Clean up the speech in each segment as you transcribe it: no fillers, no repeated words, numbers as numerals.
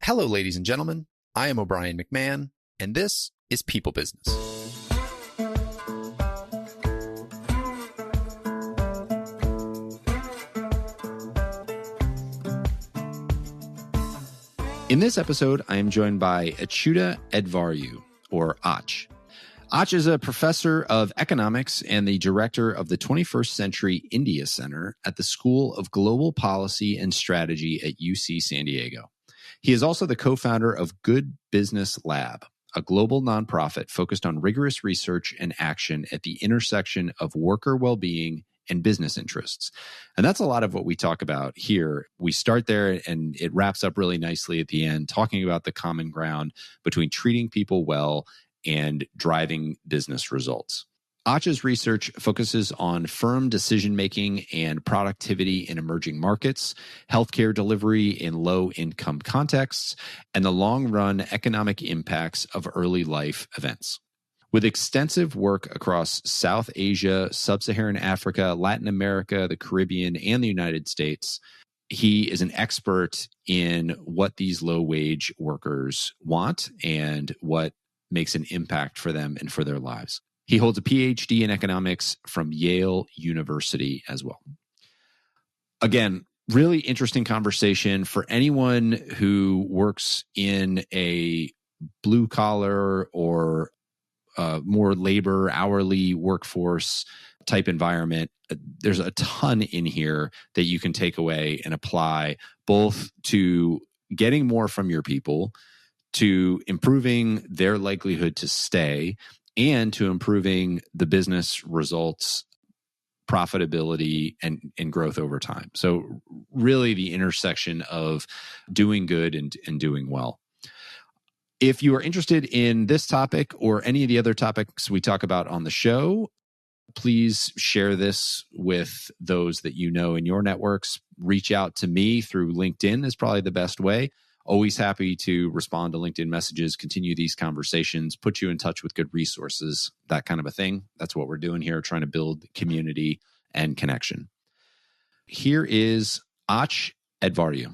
Hello, ladies and gentlemen. I am O'Brien McMahon, and this is People Business. In this episode, I am joined by Achyuta Adhvaryu, or Ach. Ach is a professor of economics and the director of the 21st Century India Center at the School of Global Policy and Strategy at UC San Diego. He is also the co-founder of Good Business Lab, a global nonprofit focused on rigorous research and action at the intersection of worker well-being and business interests. And that's a lot of what we talk about here. We start there and it wraps up really nicely at the end, talking about the common ground between treating people well and driving business results. Ach's research focuses on firm decision-making and productivity in emerging markets, healthcare delivery in low-income contexts, and the long-run economic impacts of early life events. With extensive work across South Asia, Sub-Saharan Africa, Latin America, the Caribbean, and the United States, he is an expert in what these low-wage workers want and what makes an impact for them and for their lives. He holds a PhD in economics from Yale University as well. Again, really interesting conversation for anyone who works in a blue-collar or more labor, hourly workforce type environment. There's a ton in here that you can take away and apply both to getting more from your people, to improving their likelihood to stay, and to improving the business results, profitability, and growth over time. So really the intersection of doing good and doing well. If you are interested in this topic or any of the other topics we talk about on the show, please share this with those that you know in your networks. Reach out to me through LinkedIn is probably the best way. Always happy to respond to LinkedIn messages, continue these conversations, put you in touch with good resources, that kind of a thing. That's what we're doing here, trying to build community and connection. Here is Ach Adhvaryu.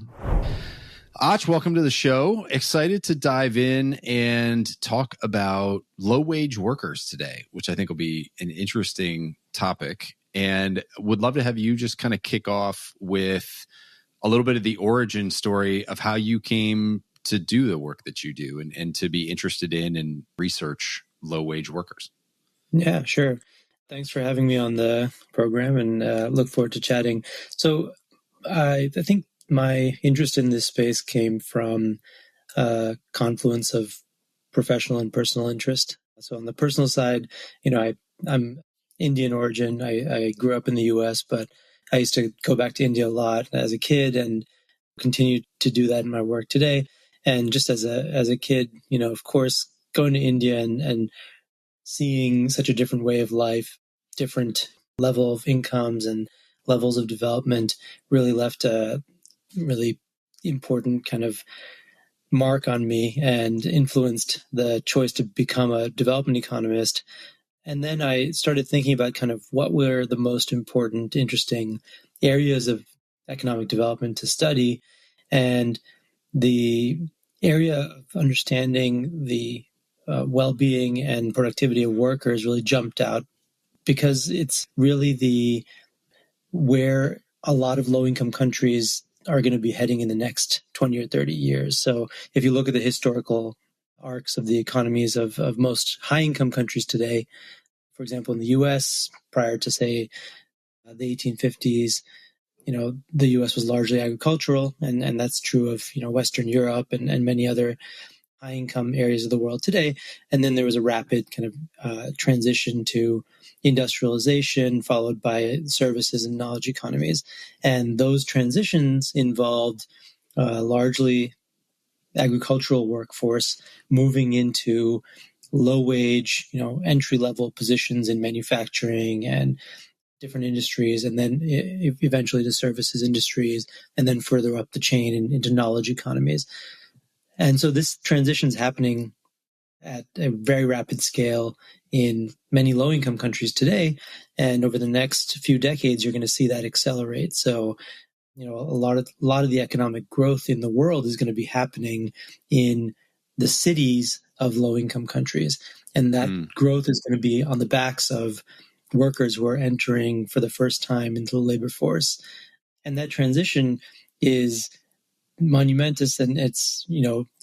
Ach, welcome to the show. Excited to dive in and talk about low-wage workers today, which I think will be an interesting topic. And would love to have you just kind of kick off with a little bit of the origin story of how you came to do the work that you do and to be interested in and research low-wage workers. Yeah, sure. Thanks for having me on the program and look forward to chatting. So I think my interest in this space came from a confluence of professional and personal interest. So on the personal side, I'm Indian origin. I grew up in the U.S., but I used to go back to India a lot as a kid and continue to do that in my work today. And just as a kid, of course, going to India and seeing such a different way of life, different level of incomes and levels of development really left a really important kind of mark on me and influenced the choice to become a development economist. And then I started thinking about kind of what were the most important, interesting areas of economic development to study. And the area of understanding the well-being and productivity of workers really jumped out because it's really where a lot of low-income countries are going to be heading in the next 20 or 30 years. So if you look at the historical arcs of the economies of most high-income countries today, for example, in the U.S., prior to, say, the 1850s, the U.S. was largely agricultural, and that's true of, Western Europe and many other high-income areas of the world today. And then there was a rapid kind of transition to industrialization, followed by services and knowledge economies. And those transitions involved largely agricultural workforce moving into low-wage, entry-level positions in manufacturing and different industries, and then eventually to services industries, and then further up the chain into knowledge economies. And so this transition is happening at a very rapid scale in many low-income countries today. And over the next few decades, you're going to see that accelerate. So a lot of the economic growth in the world is going to be happening in the cities of low-income countries, and that growth is going to be on the backs of workers who are entering for the first time into the labor force. And that transition is monumentous, and it's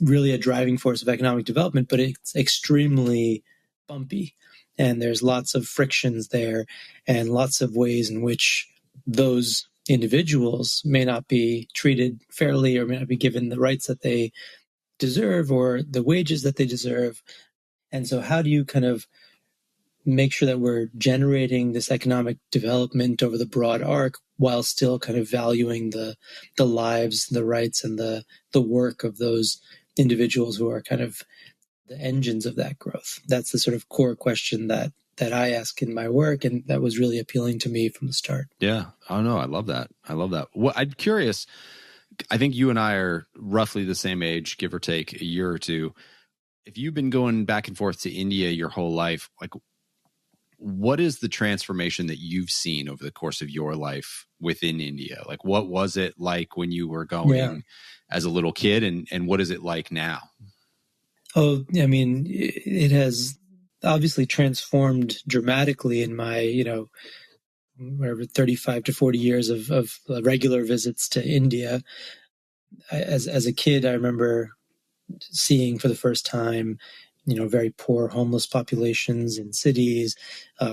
really a driving force of economic development, but it's extremely bumpy, and there's lots of frictions there and lots of ways in which those individuals may not be treated fairly or may not be given the rights that they deserve or the wages that they deserve. And so how do you kind of make sure that we're generating this economic development over the broad arc while still kind of valuing the lives, the rights, and the work of those individuals who are kind of the engines of that growth? That's the sort of core question that I ask in my work, and that was really appealing to me from the start. Yeah. Oh no, I love that. Well, I'm curious. I think you and I are roughly the same age, give or take a year or two. If you've been going back and forth to India your whole life, like, what is the transformation that you've seen over the course of your life within India? Like, what was it like when you were going as a little kid, and what is it like now? Oh, I mean, it has obviously transformed dramatically in my, whatever, 35 to 40 years of regular visits to India. As a kid, I remember seeing for the first time, very poor homeless populations in cities.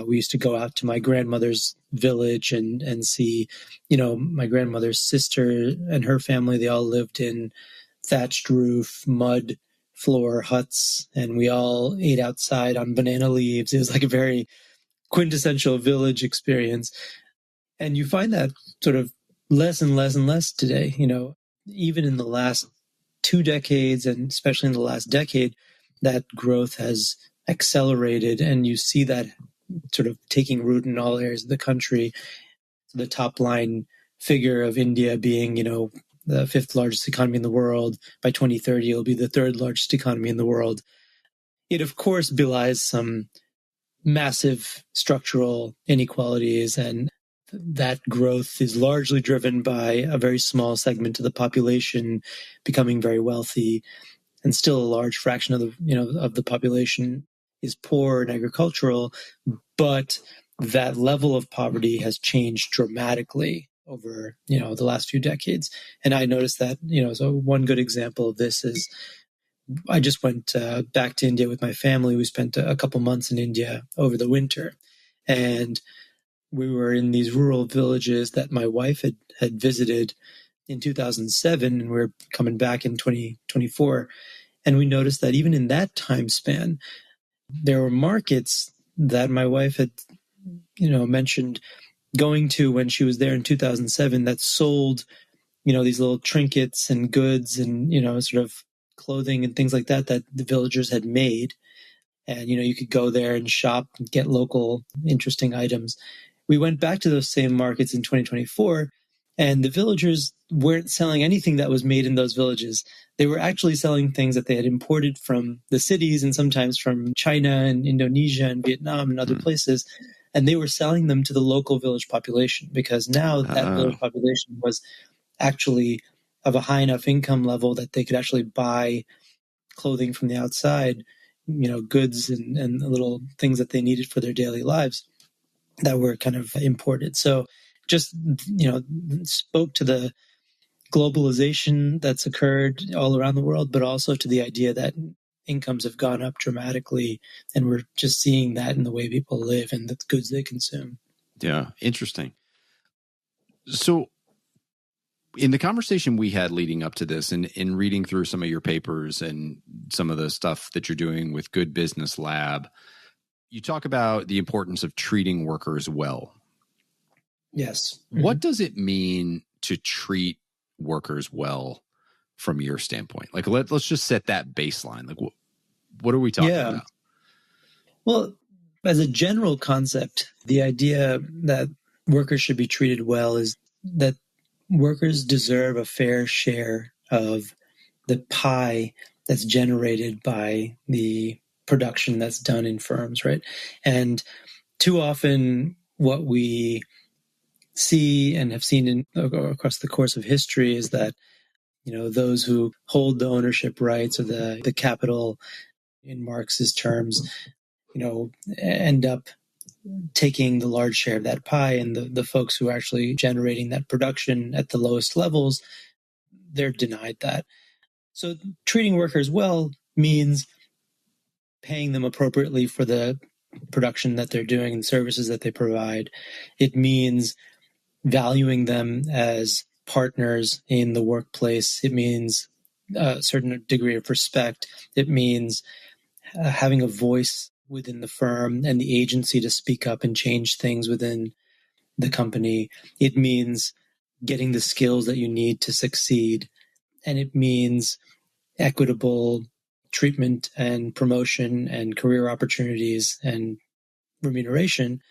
We used to go out to my grandmother's village and see, my grandmother's sister and her family. They all lived in thatched roof, mud floor huts, and we all ate outside on banana leaves. It was like a very quintessential village experience. And you find that sort of less and less and less today. Even in the last 2 decades, and especially in the last decade, that growth has accelerated, and you see that sort of taking root in all areas of the country. The top line figure of India being, the 5th largest economy in the world. By 2030, it'll be the 3rd largest economy in the world. It, of course, belies some massive structural inequalities, and that growth is largely driven by a very small segment of the population becoming very wealthy, and still a large fraction of the population is poor and agricultural. But that level of poverty has changed dramatically over the last few decades. And I noticed that so one good example of this is I just went back to India with my family. We spent a couple months in India over the winter, and we were in these rural villages that my wife had visited in 2007, and we're coming back in 2024. And we noticed that even in that time span, there were markets that my wife had, mentioned going to when she was there in 2007 that sold, these little trinkets and goods and, sort of clothing and things like that the villagers had made. And, you could go there and shop and get local interesting items. We went back to those same markets in 2024, and the villagers weren't selling anything that was made in those villages. They were actually selling things that they had imported from the cities and sometimes from China and Indonesia and Vietnam and other places. And they were selling them to the local village population, because now that village population was actually of a high enough income level that they could actually buy clothing from the outside, goods and little things that they needed for their daily lives that were kind of imported. So just, spoke to the globalization that's occurred all around the world, but also to the idea that incomes have gone up dramatically, and we're just seeing that in the way people live and the goods they consume. Yeah, interesting. So in the conversation we had leading up to this, and in reading through some of your papers and some of the stuff that you're doing with Good Business Lab, you talk about the importance of treating workers well. Yes. Mm-hmm. What does it mean to treat workers well from your standpoint? Like, let's just set that baseline. Like, what are we talking about? Well, as a general concept, the idea that workers should be treated well is that workers deserve a fair share of the pie that's generated by the production that's done in firms, right? And too often what we see and have seen across the course of history is that, those who hold the ownership rights or the capital in Marx's terms, end up taking the large share of that pie, and the folks who are actually generating that production at the lowest levels, they're denied that. So treating workers well means paying them appropriately for the production that they're doing and services that they provide. It means valuing them as partners in the workplace. It means a certain degree of respect. It means having a voice within the firm and the agency to speak up and change things within the company. It means getting the skills that you need to succeed. And it means equitable treatment and promotion and career opportunities and remuneration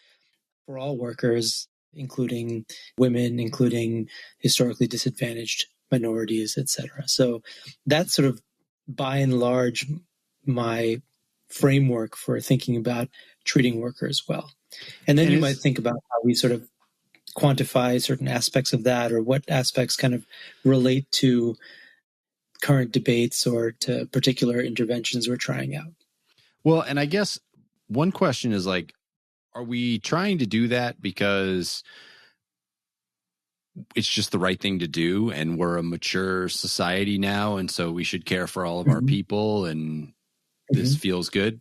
for all workers, including women, including historically disadvantaged minorities, etc. So that's sort of, by and large, my framework for thinking about treating workers well. And then you might think about how we sort of quantify certain aspects of that, or what aspects kind of relate to current debates or to particular interventions we're trying out. Well, and I guess one question is like, are we trying to do that because it's just the right thing to do and we're a mature society now, and so we should care for all of our people and this feels good?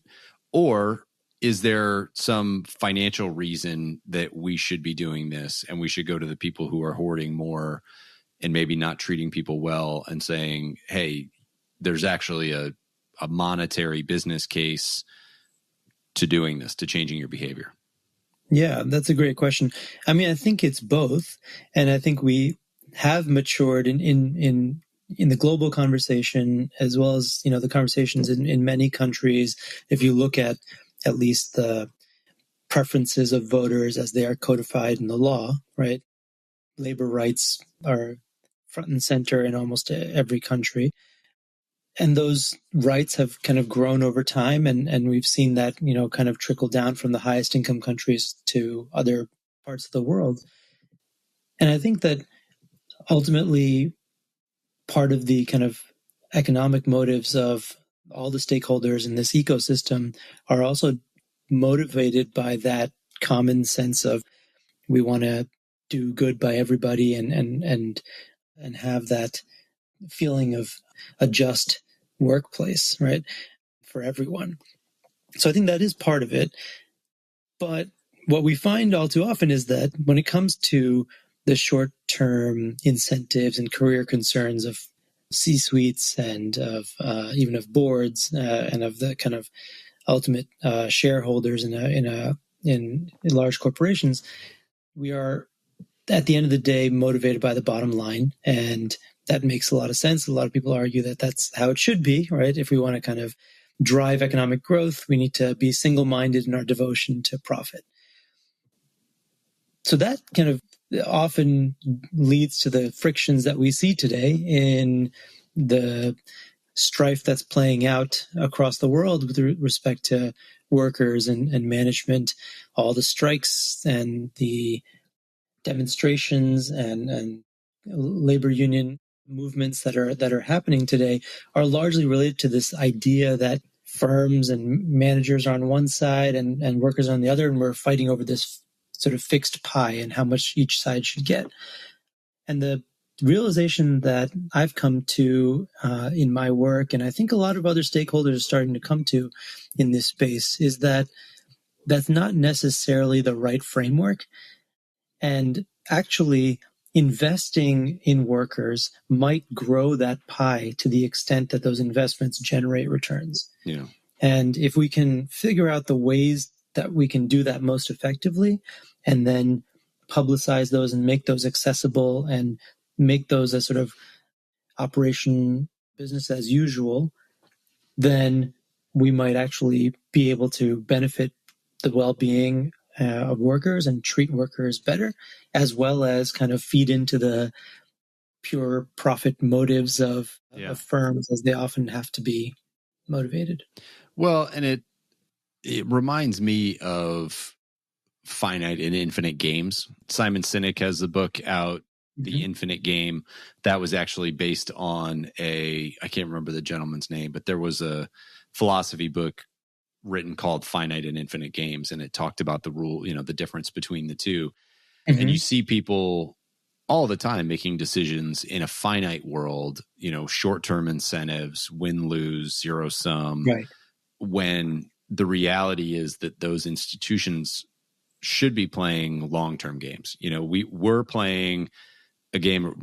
Or is there some financial reason that we should be doing this and we should go to the people who are hoarding more and maybe not treating people well and saying, hey, there's actually a monetary business case to doing this, to changing your behavior? Yeah, that's a great question. I mean, I think it's both. And I think we have matured in the global conversation, as well as, the conversations in many countries. If you look at least the preferences of voters as they are codified in the law, right? Labor rights are front and center in almost every country. And those rights have kind of grown over time, and we've seen that, kind of trickle down from the highest income countries to other parts of the world. And I think that ultimately part of the kind of economic motives of all the stakeholders in this ecosystem are also motivated by that common sense of, we want to do good by everybody and have that feeling of a just workplace, right, for everyone. So I think that is part of it. But what we find all too often is that when it comes to the short-term incentives and career concerns of C-suites and of even of boards and of the kind of ultimate shareholders in large corporations, we are at the end of the day motivated by the bottom line, and that makes a lot of sense. A lot of people argue that that's how it should be, right? If we want to kind of drive economic growth, we need to be single-minded in our devotion to profit. So that kind of often leads to the frictions that we see today in the strife that's playing out across the world with respect to workers and management. All the strikes and the demonstrations and labor union movements that are happening today are largely related to this idea that firms and managers are on one side and workers on the other, and we're fighting over this sort of fixed pie and how much each side should get. And the realization that I've come to in my work, and I think a lot of other stakeholders are starting to come to in this space, is that that's not necessarily the right framework. And actually, investing in workers might grow that pie to the extent that those investments generate returns. Yeah. And if we can figure out the ways that we can do that most effectively, and then publicize those and make those accessible and make those a sort of operation business as usual, then we might actually be able to benefit the well-being of workers and treat workers better, as well as kind of feed into the pure profit motives of firms, as they often have to be motivated. Well, and it reminds me of finite and infinite games. Simon Sinek has the book out, The Infinite Game, that was actually based on I can't remember the gentleman's name, but there was a philosophy book written called Finite and Infinite Games, and it talked about the rule, the difference between the two. And you see people all the time making decisions in a finite world, short-term incentives, win-lose, zero-sum, right. when the reality is that those institutions should be playing long-term games. We're playing a game.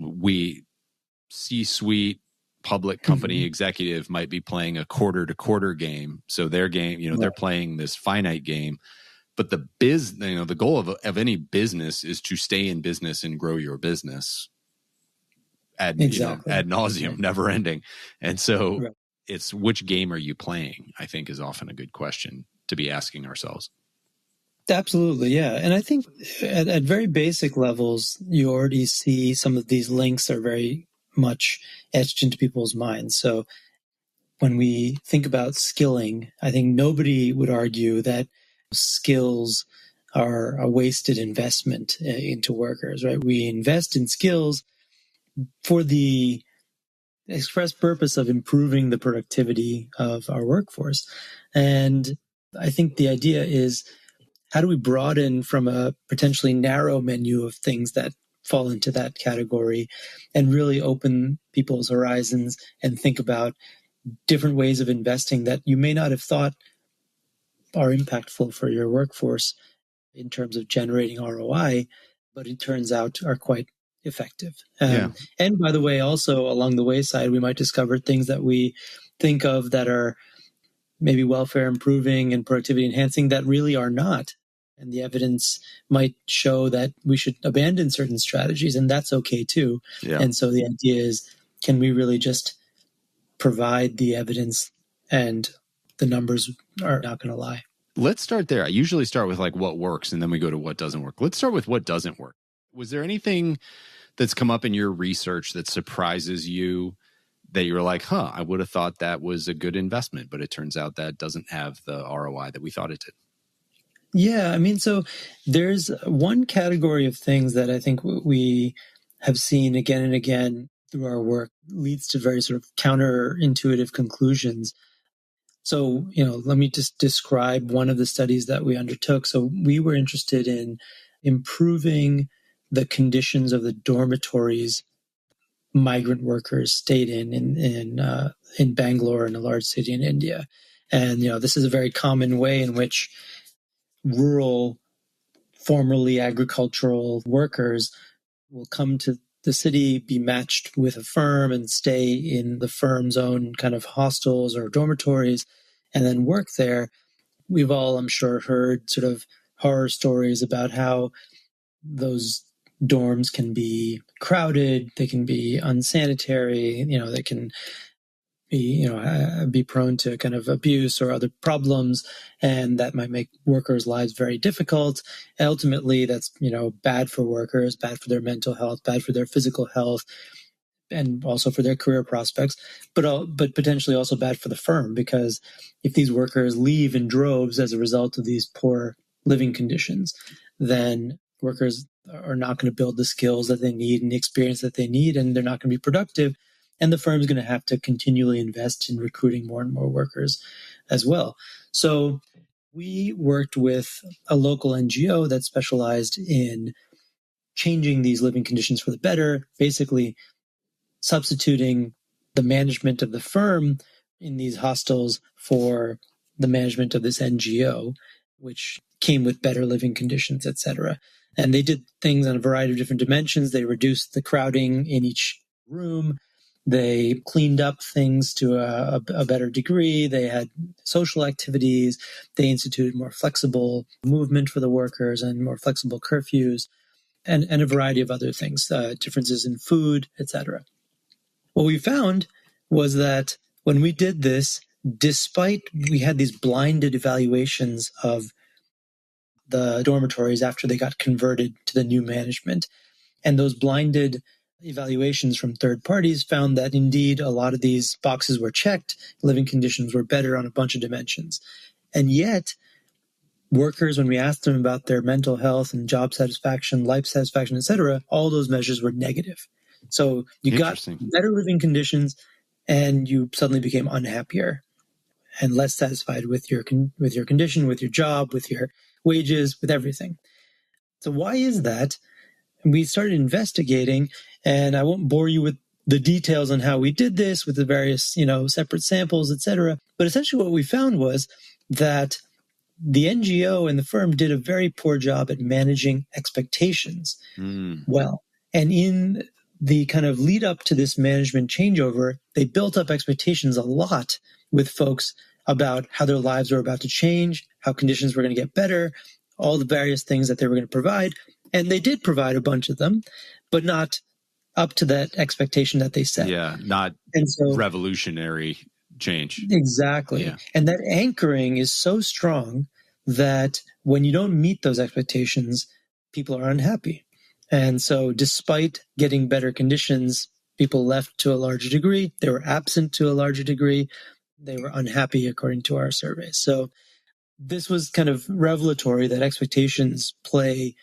C-suite public company executive might be playing a quarter-to-quarter game. So their game, they're playing this finite game. But the goal of any business is to stay in business and grow your business ad nauseum, never ending. And so it's which game are you playing, I think, is often a good question to be asking ourselves. Absolutely, yeah. And I think at very basic levels, you already see some of these links are very much etched into people's minds. So when we think about skilling, I think nobody would argue that skills are a wasted investment into workers, right? We invest in skills for the express purpose of improving the productivity of our workforce. And I think the idea is, how do we broaden from a potentially narrow menu of things that fall into that category and really open people's horizons and think about different ways of investing that you may not have thought are impactful for your workforce in terms of generating ROI, but it turns out are quite effective. And by the way, also along the wayside, we might discover things that we think of that are maybe welfare improving and productivity enhancing that really are not. And the evidence might show that we should abandon certain strategies, and that's okay too. Yeah. And so the idea is, can we really just provide the evidence, and the numbers are not going to lie? Let's start there. I usually start with what works, and then we go to what doesn't work. Let's start with what doesn't work. Was there anything that's come up in your research that surprises you, that you were like, I would have thought that was a good investment, but it turns out that doesn't have the ROI that we thought it did? Yeah, so there's one category of things that I think we have seen again and again through our work leads to very sort of counterintuitive conclusions. So, let me just describe one of the studies that we undertook. So we were interested in improving the conditions of the dormitories migrant workers stayed in Bangalore, in a large city in India. And, this is a very common way in which rural, formerly agricultural workers will come to the city, be matched with a firm, and stay in the firm's own kind of hostels or dormitories, and then work there. We've all, I'm sure, heard sort of horror stories about how those dorms can be crowded, they can be unsanitary, they can be prone to kind of abuse or other problems, and that might make workers' lives very difficult. And ultimately, that's bad for workers, bad for their mental health, bad for their physical health, and also for their career prospects, but potentially also bad for the firm, because if these workers leave in droves as a result of these poor living conditions, then workers are not going to build the skills that they need and the experience that they need, and they're not going to be productive. And the firm's going to have to continually invest in recruiting more and more workers as well. So we worked with a local NGO that specialized in changing these living conditions for the better, basically substituting the management of the firm in these hostels for the management of this NGO, which came with better living conditions, etc. And they did things on a variety of different dimensions. They reduced the crowding in each room. They cleaned up things to a better degree. They had social activities. They instituted more flexible movement for the workers and more flexible curfews, and a variety of other things, differences in food, etc. What we found was that when we did this, despite we had these blinded evaluations of the dormitories after they got converted to the new management, and those blinded evaluations from third parties found that indeed a lot of these boxes were checked, living conditions were better on a bunch of dimensions. And yet, workers, when we asked them about their mental health and job satisfaction, life satisfaction, etc., all those measures were negative. So you got better living conditions and you suddenly became unhappier and less satisfied with your condition, with your job, with your wages, with everything. So why is that? And we started investigating, and I won't bore you with the details on how we did this with the various, separate samples, etc. But essentially what we found was that the NGO and the firm did a very poor job at managing expectations well. And in the kind of lead up to this management changeover, they built up expectations a lot with folks about how their lives were about to change, how conditions were going to get better, all the various things that they were going to provide. And they did provide a bunch of them, but not up to that expectation that they set. Yeah, not revolutionary change. Exactly. Yeah. And that anchoring is so strong that when you don't meet those expectations, people are unhappy. And so despite getting better conditions, people left to a larger degree. They were absent to a larger degree. They were unhappy according to our survey. So this was kind of revelatory that expectations play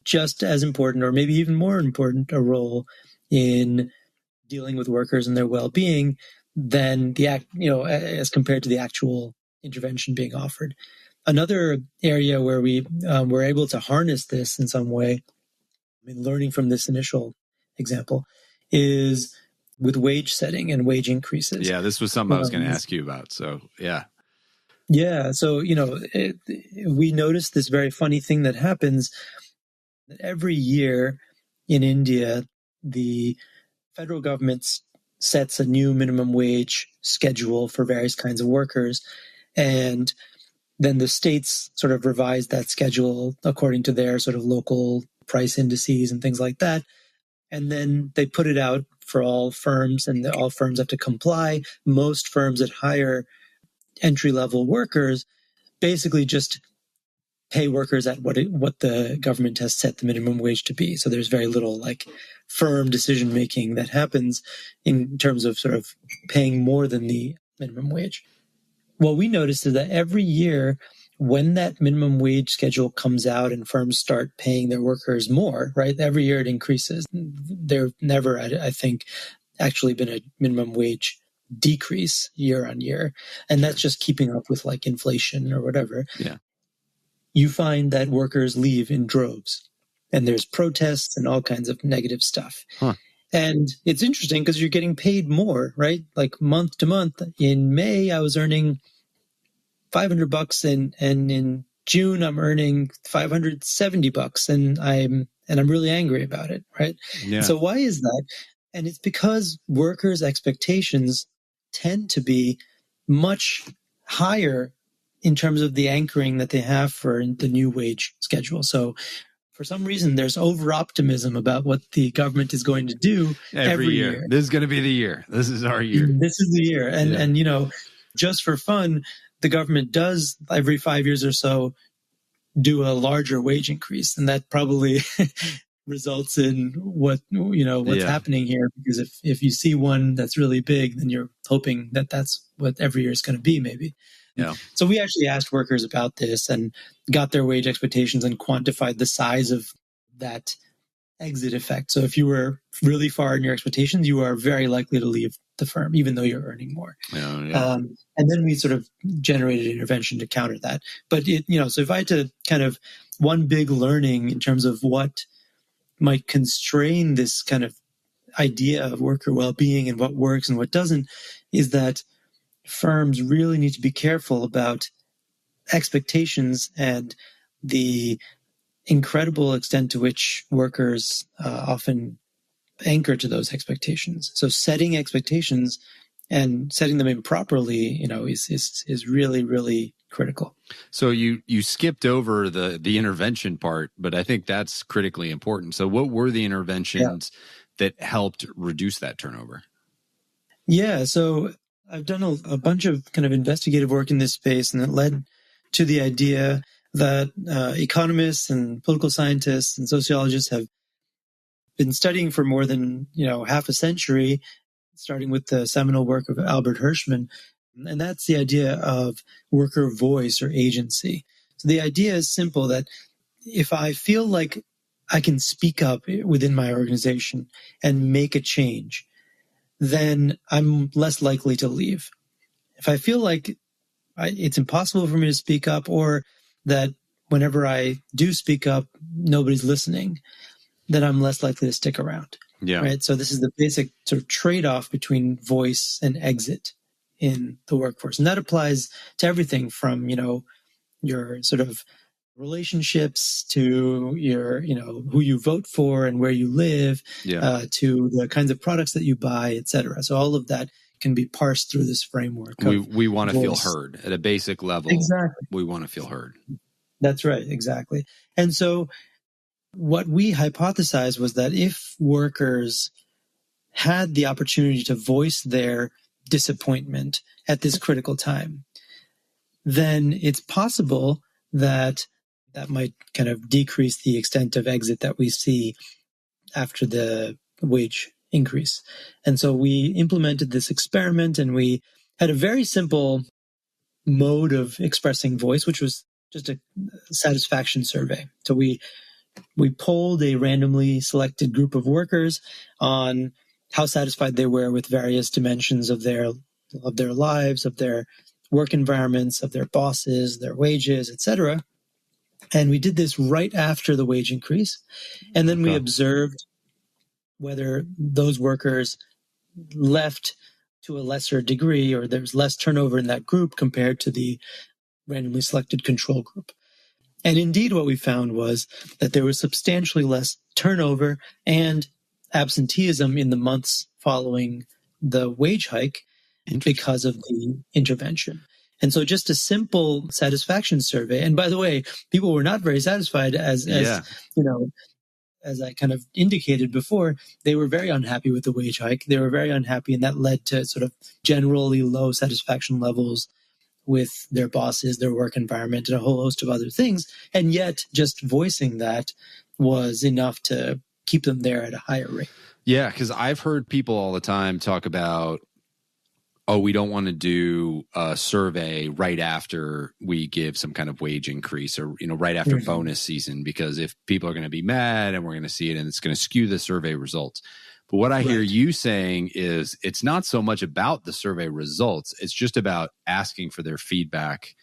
just as important, or maybe even more important, a role in dealing with workers and their well-being than as compared to the actual intervention being offered. Another area where we were able to harness this in some way, learning from this initial example, is with wage setting and wage increases. Yeah, this was something I was going to ask you about. So, yeah. Yeah. So, we noticed this very funny thing that happens every year in India. The federal government sets a new minimum wage schedule for various kinds of workers, and then the states sort of revise that schedule according to their sort of local price indices and things like that. And then they put it out for all firms, and all firms have to comply. Most firms that hire entry-level workers basically just pay workers at what the government has set the minimum wage to be. So there's very little firm decision making that happens in terms of sort of paying more than the minimum wage. What we noticed is that every year when that minimum wage schedule comes out and firms start paying their workers more, right? Every year it increases. There never, I think, actually been a minimum wage decrease year on year. And that's just keeping up with inflation or whatever. Yeah. You find that workers leave in droves, and there's protests and all kinds of negative stuff. Huh. And it's interesting because you're getting paid more, right? Like month to month. In May, I was earning $500, and in June, I'm earning $570, and I'm really angry about it, right? Yeah. So why is that? And it's because workers' expectations tend to be much higher in terms of the anchoring that they have for the new wage schedule. So for some reason, there's over-optimism about what the government is going to do every year. This is going to be the year. This is our year. This is the year. And just for fun, the government does every 5 years or so do a larger wage increase. And that probably results in what's happening here. Because if you see one that's really big, then you're hoping that that's what every year is going to be, maybe. Yeah. So we actually asked workers about this and got their wage expectations and quantified the size of that exit effect. So if you were really far in your expectations, you are very likely to leave the firm, even though you're earning more. Yeah. And then we sort of generated intervention to counter that. But so if I had to kind of one big learning in terms of what might constrain this kind of idea of worker well-being and what works and what doesn't, is that firms really need to be careful about expectations and the incredible extent to which workers often anchor to those expectations. So setting expectations and setting them improperly, is really, really critical. So you skipped over the intervention part, but I think that's critically important. So what were the interventions that helped reduce that turnover? Yeah, so I've done a bunch of kind of investigative work in this space, and it led to the idea that economists and political scientists and sociologists have been studying for more than half a century, starting with the seminal work of Albert Hirschman, and that's the idea of worker voice or agency. So the idea is simple, that if I feel like I can speak up within my organization and make a change, then I'm less likely to leave. If I feel like it's impossible for me to speak up, or that whenever I do speak up, nobody's listening, then I'm less likely to stick around. Yeah. Right. So this is the basic sort of trade-off between voice and exit in the workforce. And that applies to everything from, your sort of relationships to your, who you vote for and where you live, to the kinds of products that you buy, et cetera. So all of that can be parsed through this framework. We want to feel heard at a basic level. Exactly. We want to feel heard. That's right. Exactly. And so what we hypothesized was that if workers had the opportunity to voice their disappointment at this critical time, then it's possible that might kind of decrease the extent of exit that we see after the wage increase. And so we implemented this experiment, and we had a very simple mode of expressing voice, which was just a satisfaction survey. So we polled a randomly selected group of workers on how satisfied they were with various dimensions of their lives, of their work environments, of their bosses, their wages, etc. And we did this right after the wage increase. And then we observed whether those workers left to a lesser degree, or there was less turnover in that group compared to the randomly selected control group. And indeed, what we found was that there was substantially less turnover and absenteeism in the months following the wage hike because of the intervention. And so just a simple satisfaction survey. And by the way, people were not very satisfied, as I kind of indicated before. They were very unhappy with the wage hike. They were very unhappy, and that led to sort of generally low satisfaction levels with their bosses, their work environment, and a whole host of other things. And yet just voicing that was enough to keep them there at a higher rate. Yeah, because I've heard people all the time talk about, we don't want to do a survey right after we give some kind of wage increase, or, right after bonus season, because if people are going to be mad and we're going to see it, and it's going to skew the survey results. But what I hear you saying is it's not so much about the survey results. It's just about asking for their feedback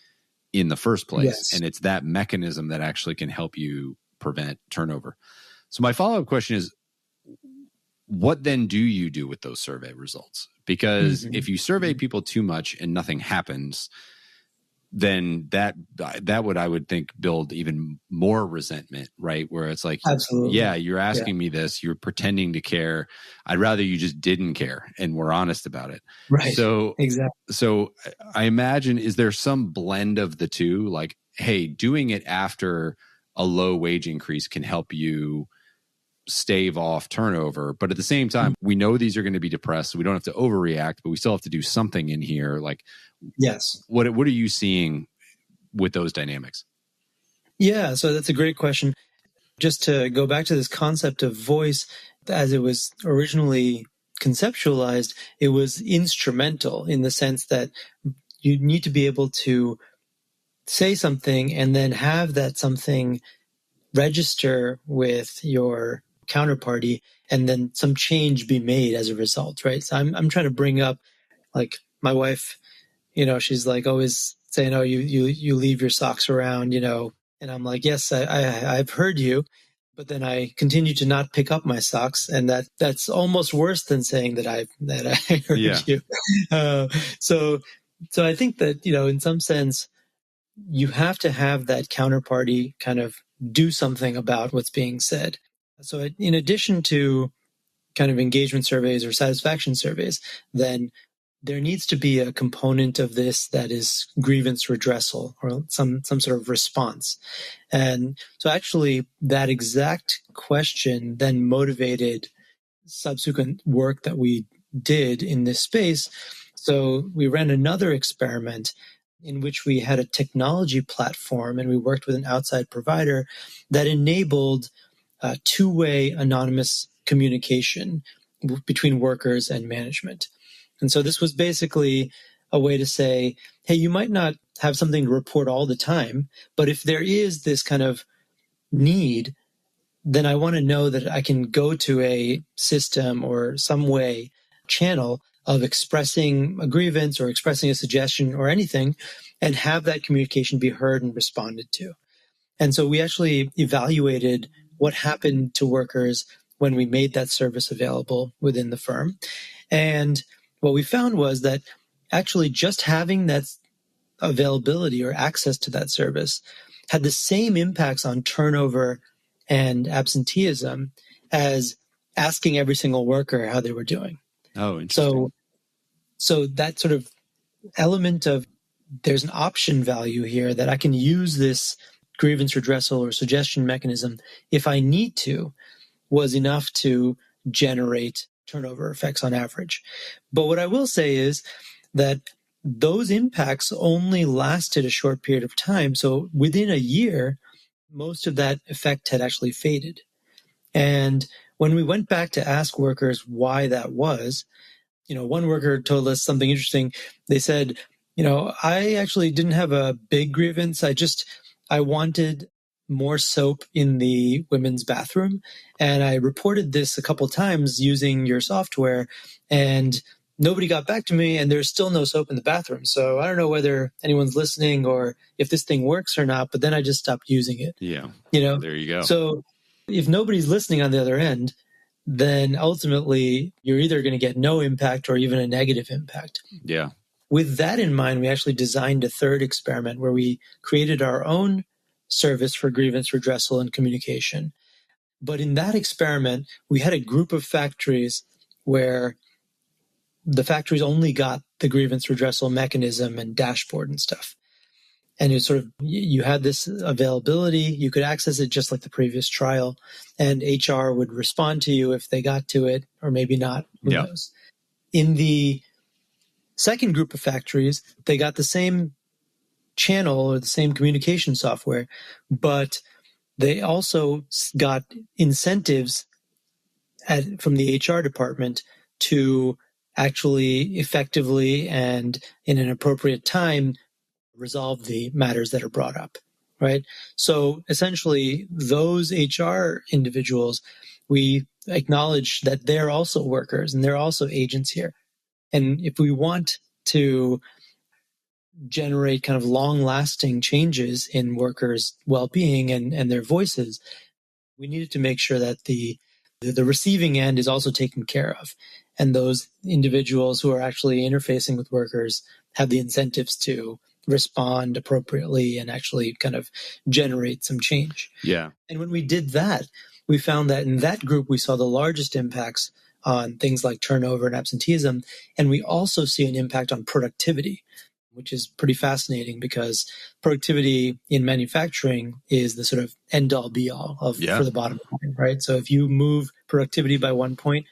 in the first place. Yes. And it's that mechanism that actually can help you prevent turnover. So my follow-up question is, what then do you do with those survey results? Because if you survey people too much and nothing happens, then that would, I would think, build even more resentment, right? Where it's like, absolutely, yeah, you're asking me this, you're pretending to care. I'd rather you just didn't care and we're honest about it. Right. So exactly. So I imagine, is there some blend of the two? Like, hey, doing it after a low wage increase can help you stave off turnover, but at the same time, we know these are going to be depressed, so we don't have to overreact, but we still have to do something in here. Like, yes, what are you seeing with those dynamics? Yeah, so that's a great question. Just to go back to this concept of voice, as it was originally conceptualized, it was instrumental in the sense that you need to be able to say something and then have that something register with your counterparty, and then some change be made as a result, right? So I'm trying to bring up, like, my wife, she's like always saying, "Oh, you leave your socks around," and I'm like, "Yes, I've heard you," but then I continue to not pick up my socks, and that's almost worse than saying that I heard you. So I think that in some sense, you have to have that counterparty kind of do something about what's being said. So in addition to kind of engagement surveys or satisfaction surveys, then there needs to be a component of this that is grievance redressal, or some sort of response. And so actually that exact question then motivated subsequent work that we did in this space. So we ran another experiment in which we had a technology platform, and we worked with an outside provider that enabled two-way anonymous communication between workers and management. And so this was basically a way to say, hey, you might not have something to report all the time. But if there is this kind of need, then I want to know that I can go to a system or some way, channel of expressing a grievance or expressing a suggestion or anything, and have that communication be heard and responded to. And so we actually evaluated what happened to workers when we made that service available within the firm. And what we found was that actually just having that availability or access to that service had the same impacts on turnover and absenteeism as asking every single worker how they were doing. Oh, interesting. So that sort of element of there's an option value here that I can use this grievance redressal or suggestion mechanism if I need to, was enough to generate turnover effects on average. But what I will say is that those impacts only lasted a short period of time. So within a year, most of that effect had actually faded. And when we went back to ask workers why that was, one worker told us something interesting. They said, I actually didn't have a big grievance. I wanted more soap in the women's bathroom. And I reported this a couple times using your software, and nobody got back to me, and there's still no soap in the bathroom. So I don't know whether anyone's listening or if this thing works or not, but then I just stopped using it. Yeah. There you go. So if nobody's listening on the other end, then ultimately you're either going to get no impact or even a negative impact. Yeah. With that in mind, we actually designed a third experiment where we created our own service for grievance redressal and communication. But in that experiment, we had a group of factories where the factories only got the grievance redressal mechanism and dashboard and stuff. And it sort of, you had this availability, you could access it just like the previous trial, and HR would respond to you if they got to it, or maybe not, who knows. In the second group of factories, they got the same channel or the same communication software, but they also got incentives from the HR department to actually effectively and in an appropriate time resolve the matters that are brought up, right? So essentially, those HR individuals, we acknowledge that they're also workers and they're also agents here. And if we want to generate kind of long-lasting changes in workers' well-being and their voices, we needed to make sure that the receiving end is also taken care of. And those individuals who are actually interfacing with workers have the incentives to respond appropriately and actually kind of generate some change. Yeah. And when we did that, we found that in that group, we saw the largest impacts on things like turnover and absenteeism. And we also see an impact on productivity, which is pretty fascinating because productivity in manufacturing is the sort of end-all be-all for the bottom line, right? So if you move productivity by 1 point,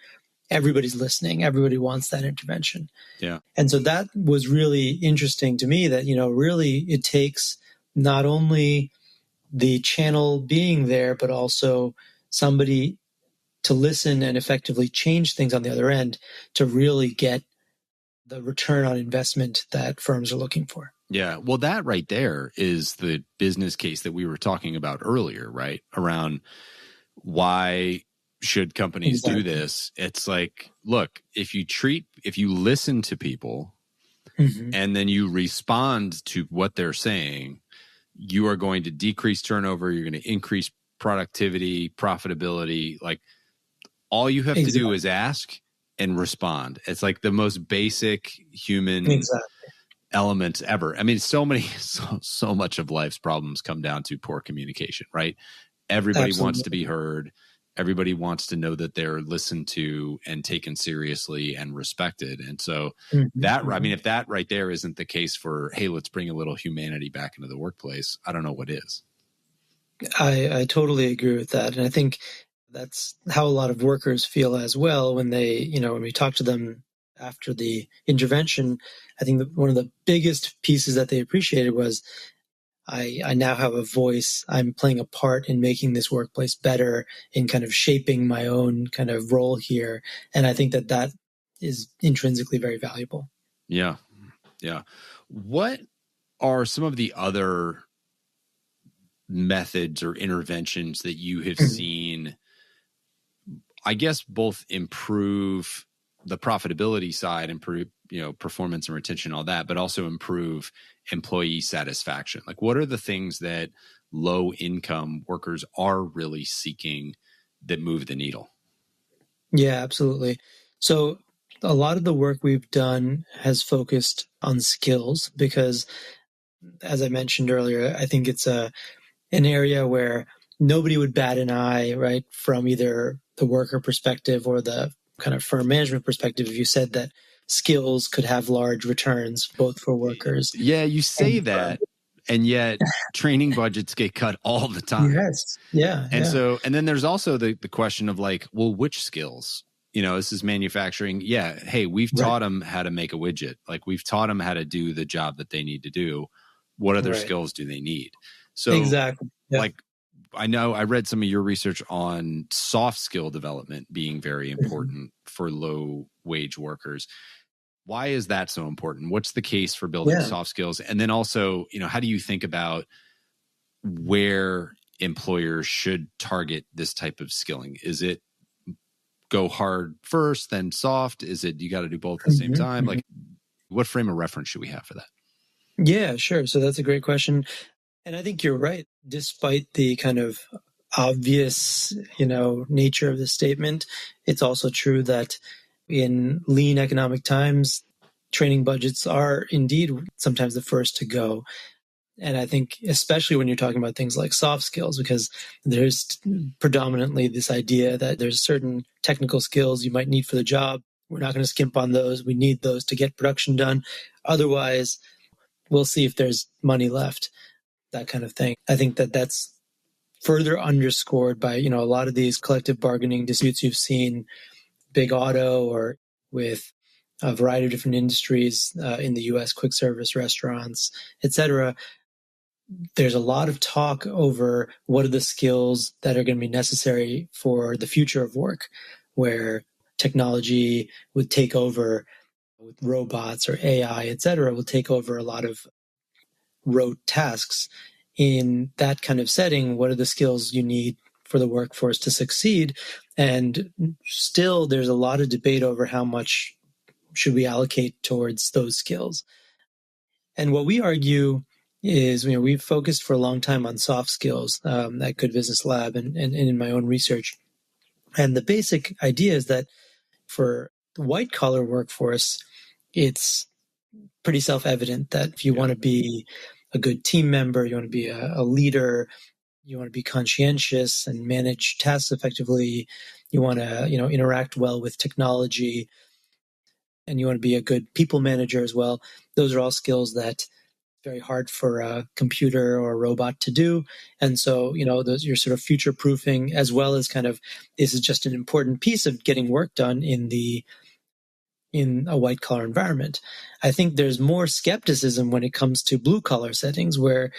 everybody's listening. Everybody wants that intervention. Yeah. And so that was really interesting to me that, really it takes not only the channel being there, but also somebody to listen and effectively change things on the other end to really get the return on investment that firms are looking for. Yeah. Well, that right there is the business case that we were talking about earlier, right? Around why should companies do this? It's like, look, if you listen to people and then you respond to what they're saying, you are going to decrease turnover. You're going to increase productivity, profitability. Like all you have to do is ask and respond. It's like the most basic human element ever. I mean, so much of life's problems come down to poor communication, right? Everybody wants to be heard. Everybody wants to know that they're listened to and taken seriously and respected. And so I mean, if that right there isn't the case for, hey, let's bring a little humanity back into the workplace, I don't know what is. I totally agree with that. And I think that's how a lot of workers feel as well when they, when we talk to them after the intervention. I think that one of the biggest pieces that they appreciated was, I now have a voice. I'm playing a part in making this workplace better, in kind of shaping my own kind of role here. And I think that is intrinsically very valuable. Yeah. Yeah. What are some of the other methods or interventions that you have seen, I guess, both improve the profitability side, improve, performance and retention, all that, but also improve employee satisfaction? Like, what are the things that low income workers are really seeking that move the needle? Yeah, absolutely. So a lot of the work we've done has focused on skills because, as I mentioned earlier, I think it's an area where nobody would bat an eye, right, from either the worker perspective or the kind of firm management perspective if you said that skills could have large returns both for workers. Yeah, you say that, and yet training budgets get cut all the time. Yes. Yeah. And so, and then there's also the question of like, well, which skills? This is manufacturing. Yeah. Hey, we've taught them how to make a widget. Like, we've taught them how to do the job that they need to do. What other skills do they need? So exactly. Yeah. Like, I know I read some of your research on soft skill development being very important for low wage workers. Why is that so important? What's the case for building soft skills? And then also, how do you think about where employers should target this type of skilling? Is it go hard first, then soft? Is it you got to do both at the same time? Like, what frame of reference should we have for that? Yeah, sure. So that's a great question. And I think you're right. Despite the kind of obvious, nature of the statement, it's also true that in lean economic times, training budgets are indeed sometimes the first to go. And I think especially when you're talking about things like soft skills, because there's predominantly this idea that there's certain technical skills you might need for the job. We're not going to skimp on those. We need those to get production done. Otherwise, we'll see if there's money left, that kind of thing. I think that that's further underscored by, a lot of these collective bargaining disputes you've seen, big auto or with a variety of different industries in the U.S., quick service restaurants, et cetera. There's a lot of talk over what are the skills that are going to be necessary for the future of work, where technology would take over with robots or AI, et cetera, will take over a lot of rote tasks. In that kind of setting, what are the skills you need for the workforce to succeed? And still, there's a lot of debate over how much should we allocate towards those skills. And what we argue is, we've focused for a long time on soft skills at Good Business Lab and in my own research. And the basic idea is that for the white collar workforce, it's pretty self-evident that if you want to be a good team member, you want to be a leader, you want to be conscientious and manage tasks effectively, you want to, interact well with technology, and you want to be a good people manager as well. Those are all skills that very hard for a computer or a robot to do. And so, those you're sort of future proofing, as well as kind of, this is just an important piece of getting work done in a white collar environment. I think there's more skepticism when it comes to blue collar settings, where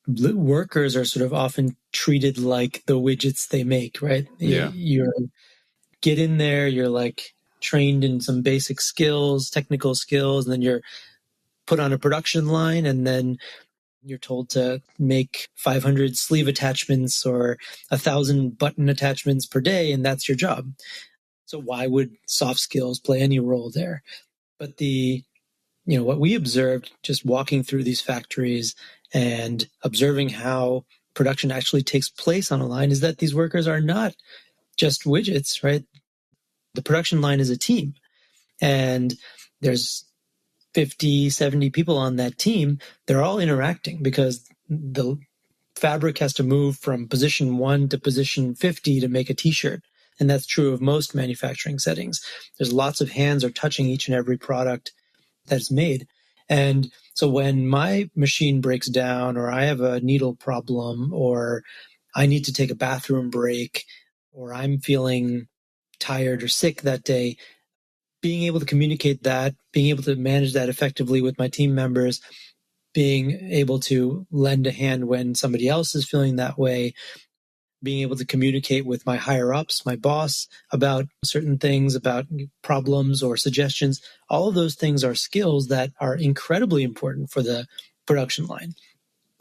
workers are sort of often treated like the widgets they make, right? Yeah. You get in there, you're like trained in some basic skills, technical skills, and then you're put on a production line, and then you're told to make 500 sleeve attachments or 1,000 button attachments per day, and that's your job. So why would soft skills play any role there? But what we observed just walking through these factories and observing how production actually takes place on a line is that these workers are not just widgets, right? The production line is a team, and there's 50, 70 people on that team. They're all interacting because the fabric has to move from position 1 to position 50 to make a t-shirt. And that's true of most manufacturing settings. There's lots of hands are touching each and every product that's made. And so when my machine breaks down, or I have a needle problem, or I need to take a bathroom break, or I'm feeling tired or sick that day, being able to communicate that, being able to manage that effectively with my team members, being able to lend a hand when somebody else is feeling that way, being able to communicate with my higher ups, my boss, about certain things, about problems or suggestions. All of those things are skills that are incredibly important for the production line,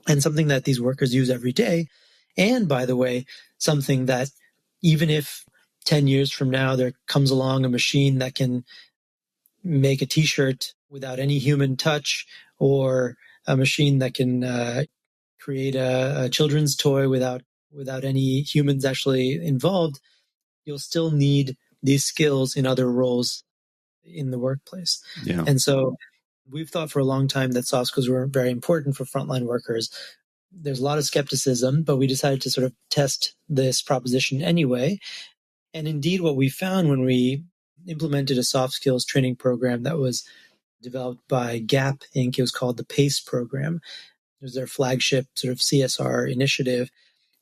and something that these workers use every day. And by the way, something that even if 10 years from now there comes along a machine that can make a t-shirt without any human touch, or a machine that can create a children's toy without any humans actually involved, you'll still need these skills in other roles in the workplace. Yeah. And so we've thought for a long time that soft skills were very important for frontline workers. There's a lot of skepticism, but we decided to sort of test this proposition anyway. And indeed, what we found when we implemented a soft skills training program that was developed by Gap Inc., it was called the PACE program. It was their flagship sort of CSR initiative,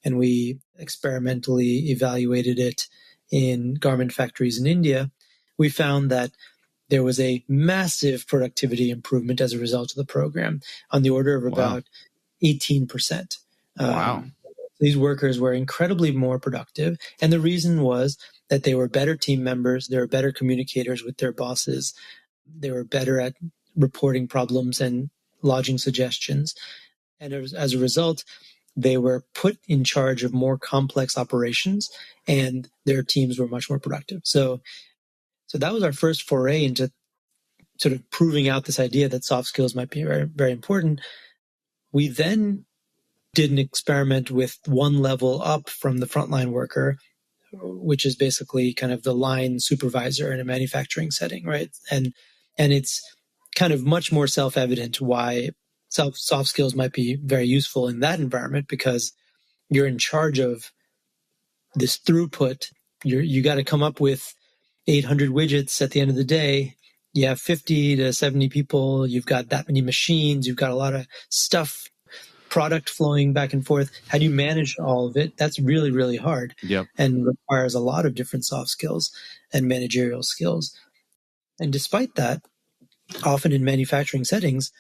and we experimentally evaluated it in garment factories in India. We found that there was a massive productivity improvement as a result of the program, on the order of about 18%. Wow. These workers were incredibly more productive. And the reason was that they were better team members. They were better communicators with their bosses. They were better at reporting problems and lodging suggestions. And as a result, they were put in charge of more complex operations, and their teams were much more productive. So that was our first foray into sort of proving out this idea that soft skills might be very, very important. We then did an experiment with one level up from the frontline worker, which is basically kind of the line supervisor in a manufacturing setting, right? And it's kind of much more self-evident why soft skills might be very useful in that environment, because you're in charge of this throughput. You got to come up with 800 widgets at the end of the day. You have 50 to 70 people. You've got that many machines. You've got a lot of stuff, product flowing back and forth. How do you manage all of it? That's really, really hard. Yep. And requires a lot of different soft skills and managerial skills. And despite that, often in manufacturing settings,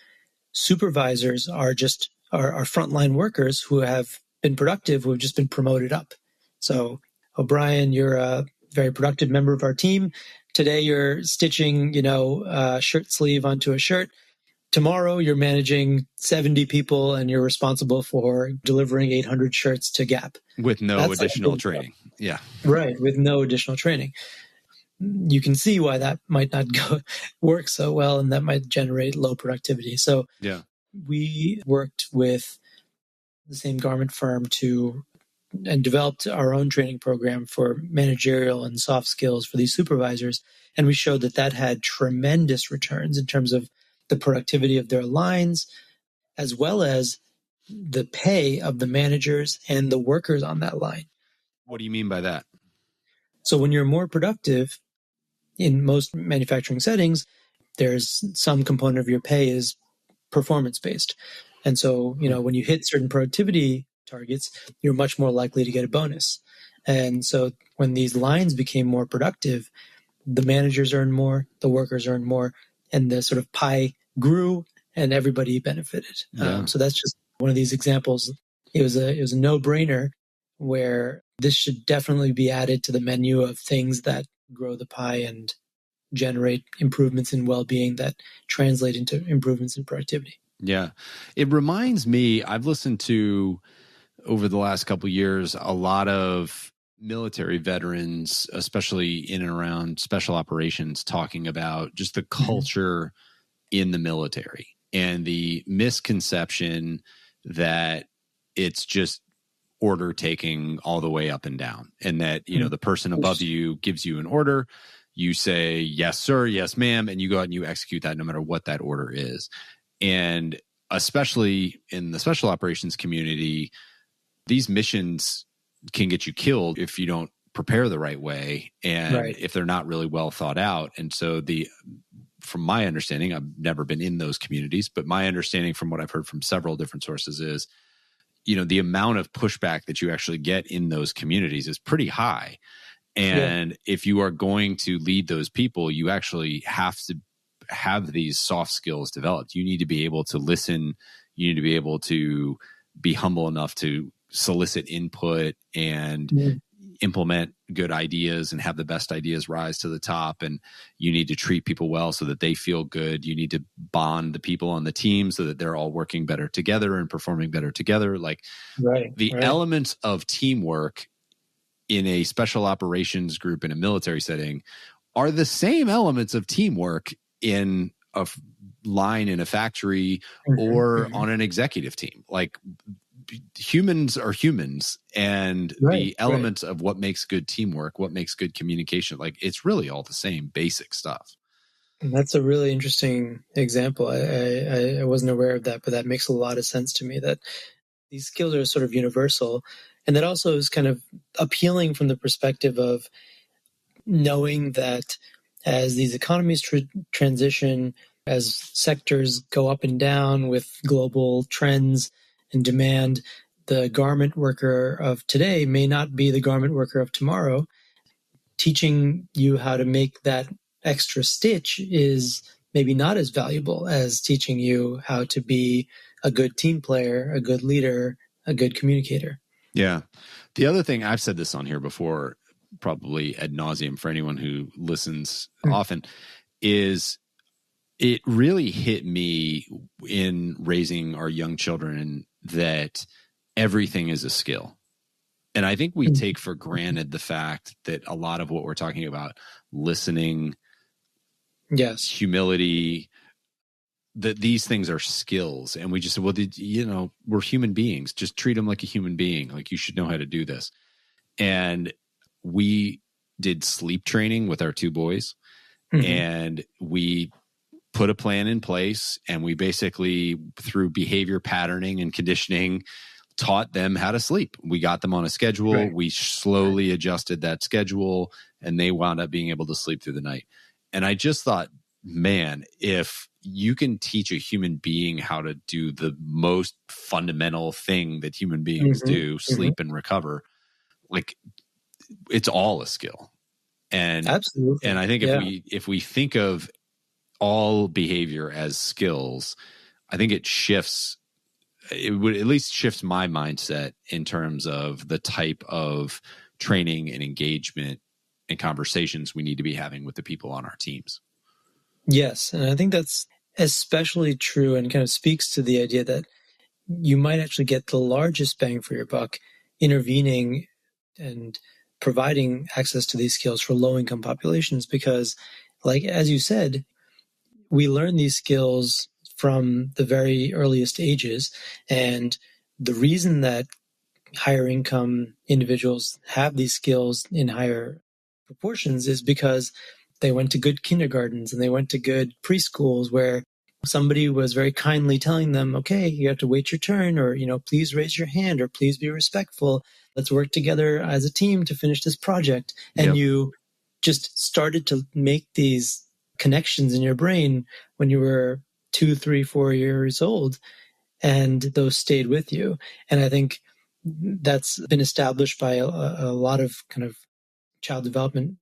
supervisors are frontline workers who have been productive, who have just been promoted up. So, O'Brien, you're a very productive member of our team. Today, you're stitching, a shirt sleeve onto a shirt. Tomorrow, you're managing 70 people and you're responsible for delivering 800 shirts to Gap. With no additional training. Yeah. Right, with no additional training. You can see why that might not work so well, and that might generate low productivity. So we worked with the same garment firm and developed our own training program for managerial and soft skills for these supervisors. And we showed that had tremendous returns in terms of the productivity of their lines, as well as the pay of the managers and the workers on that line. What do you mean by that? So when you're more productive, in most manufacturing settings, there's some component of your pay is performance-based. And so, when you hit certain productivity targets, you're much more likely to get a bonus. And so when these lines became more productive, the managers earn more, the workers earn more, and the sort of pie grew and everybody benefited. Yeah. So that's just one of these examples. It was a no-brainer where this should definitely be added to the menu of things that grow the pie and generate improvements in well-being that translate into improvements in productivity. Yeah. It reminds me, I've listened to, over the last couple of years, a lot of military veterans, especially in and around special operations, talking about just the culture in the military and the misconception that it's just order taking all the way up and down, and that, the person above you gives you an order, you say, yes, sir, yes, ma'am, and you go out and you execute that no matter what that order is. And especially in the special operations community, these missions can get you killed if you don't prepare the right way, and if they're not really well thought out. And so from my understanding, I've never been in those communities, but my understanding from what I've heard from several different sources is, the amount of pushback that you actually get in those communities is pretty high. And if you are going to lead those people, you actually have to have these soft skills developed. You need to be able to listen. You need to be able to be humble enough to solicit input and implement good ideas and have the best ideas rise to the top. And you need to treat people well so that they feel good. You need to bond the people on the team so that they're all working better together and performing better together. Like the elements of teamwork in a special operations group in a military setting are the same elements of teamwork in a line in a factory or on an executive team. Like humans are humans, and the elements of what makes good teamwork, what makes good communication, like it's really all the same basic stuff. And that's a really interesting example. I wasn't aware of that, but that makes a lot of sense to me, that these skills are sort of universal. And that also is kind of appealing from the perspective of knowing that as these economies transition, as sectors go up and down with global trends and demand, the garment worker of today may not be the garment worker of tomorrow. Teaching you how to make that extra stitch is maybe not as valuable as teaching you how to be a good team player, a good leader, a good communicator. Yeah. The other thing, I've said this on here before, probably ad nauseum for anyone who listens often, is it really hit me in raising our young children that everything is a skill. And I think we take for granted the fact that a lot of what we're talking about, listening, humility, that these things are skills. And we just said, well, we're human beings. Just treat them like a human being. Like, you should know how to do this. And we did sleep training with our two boys, and we put a plan in place, and we basically, through behavior patterning and conditioning, taught them how to sleep. We got them on a schedule. We slowly adjusted that schedule, and they wound up being able to sleep through the night. And I just thought, man, if you can teach a human being how to do the most fundamental thing that human beings do, sleep and recover, like, it's all a skill. And absolutely. And I think if we think of all behavior as skills, I think it would at least shift my mindset in terms of the type of training and engagement and conversations we need to be having with the people on our teams. Yes. And I think that's especially true and kind of speaks to the idea that you might actually get the largest bang for your buck intervening and providing access to these skills for low-income populations, because, like, as you said, we learn these skills from the very earliest ages. And the reason that higher income individuals have these skills in higher proportions is because they went to good kindergartens and they went to good preschools where somebody was very kindly telling them, okay, you have to wait your turn, or, please raise your hand, or please be respectful. Let's work together as a team to finish this project. And you just started to make these connections in your brain when you were 2, 3, 4 years old, and those stayed with you. And I think that's been established by a lot of kind of child development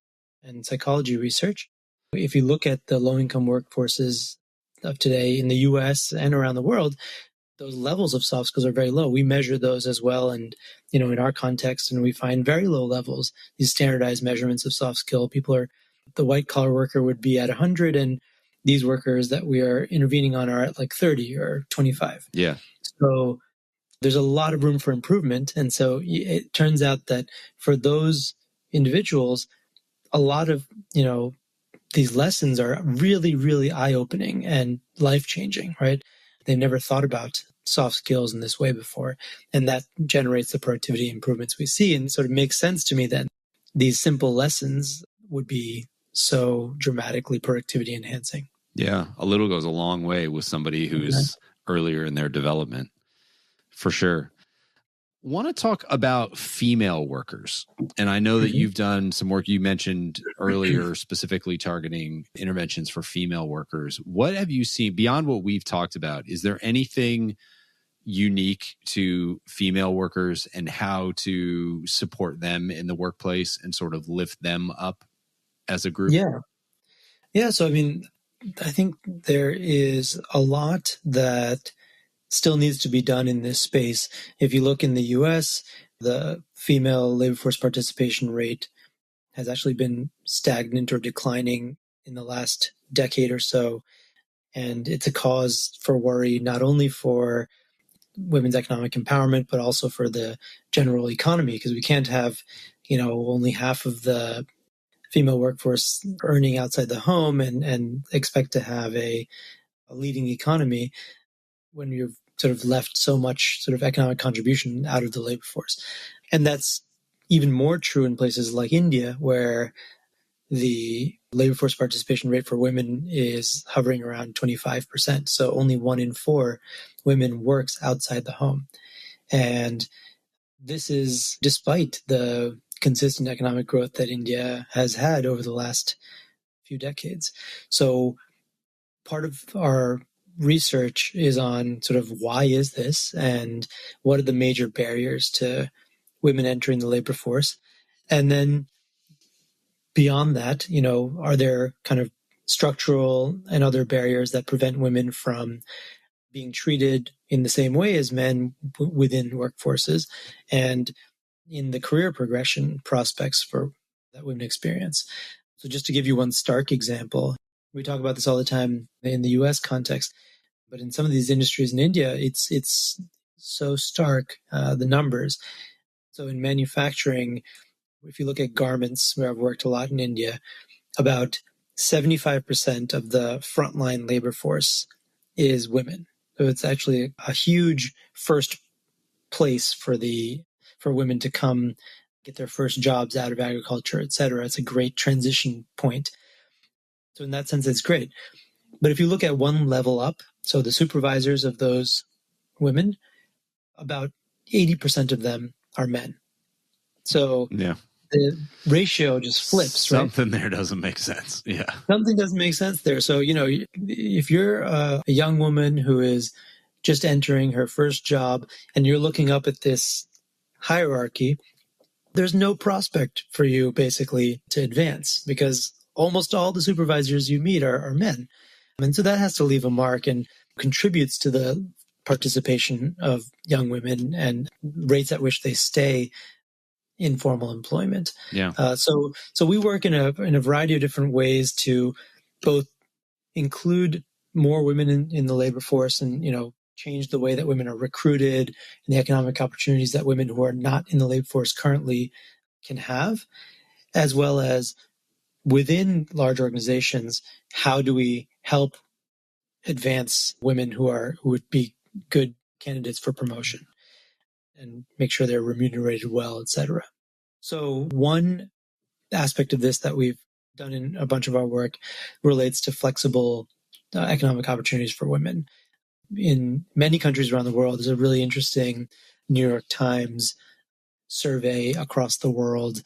and psychology research. If you look at the low-income workforces of today in the US and around the world, those levels of soft skills are very low. We measure those as well, and in our context, and we find very low levels, these standardized measurements of soft skill. The white collar worker would be at 100, and these workers that we are intervening on are at like 30 or 25. Yeah. So there's a lot of room for improvement. And so it turns out that for those individuals, a lot of, these lessons are really, really eye-opening and life-changing, right? They've never thought about soft skills in this way before. And that generates the productivity improvements we see. And sort of makes sense to me that these simple lessons would be so dramatically productivity enhancing. Yeah. A little goes a long way with somebody who's earlier in their development, for sure. Want to talk about female workers. And I know that you've done some work. You mentioned earlier specifically targeting interventions for female workers. What have you seen beyond what we've talked about? Is there anything unique to female workers and how to support them in the workplace and sort of lift them up as a group? Yeah. So, I think there is a lot that still needs to be done in this space. If you look in the US, the female labor force participation rate has actually been stagnant or declining in the last decade or so. And it's a cause for worry, not only for women's economic empowerment, but also for the general economy, because we can't have, only half of the female workforce earning outside the home and expect to have a leading economy when you've sort of left so much sort of economic contribution out of the labor force. And that's even more true in places like India, where the labor force participation rate for women is hovering around 25%. So only 1 in 4 women works outside the home. And this is despite the consistent economic growth that India has had over the last few decades. So part of our research is on sort of why is this and what are the major barriers to women entering the labor force? And then beyond that, are there kind of structural and other barriers that prevent women from being treated in the same way as men within workforces and in the career progression prospects that women experience? So just to give you one stark example, we talk about this all the time in the US context, but in some of these industries in India, it's so stark, the numbers. So in manufacturing, if you look at garments, where I've worked a lot in India, about 75% of the frontline labor force is women. So it's actually a huge first place for women to come get their first jobs out of agriculture, et cetera. It's a great transition point. So in that sense, it's great. But if you look at one level up, so the supervisors of those women, about 80% of them are men. So yeah, the ratio just flips. Something there doesn't make sense. Yeah. Something doesn't make sense there. So, if you're a young woman who is just entering her first job and you're looking up at this hierarchy, there's no prospect for you basically to advance because almost all the supervisors you meet are men. And so that has to leave a mark and contributes to the participation of young women and rates at which they stay in formal employment. Yeah. So we work in a variety of different ways to both include more women in the labor force and, change the way that women are recruited and the economic opportunities that women who are not in the labor force currently can have, as well as within large organizations, how do we help advance women who would be good candidates for promotion and make sure they're remunerated well, et cetera. So one aspect of this that we've done in a bunch of our work relates to flexible economic opportunities for women. In many countries around the world, there's a really interesting New York Times survey across the world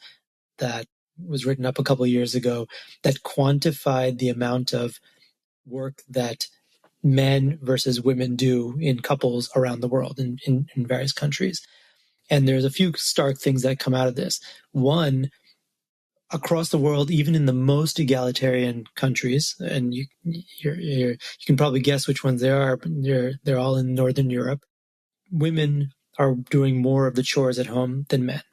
that was written up a couple of years ago that quantified the amount of work that men versus women do in couples around the world in various countries. And there's a few stark things that come out of this. One, across the world, even in the most egalitarian countries, and you can probably guess which ones they are, but they're all in Northern Europe, women are doing more of the chores at home than men.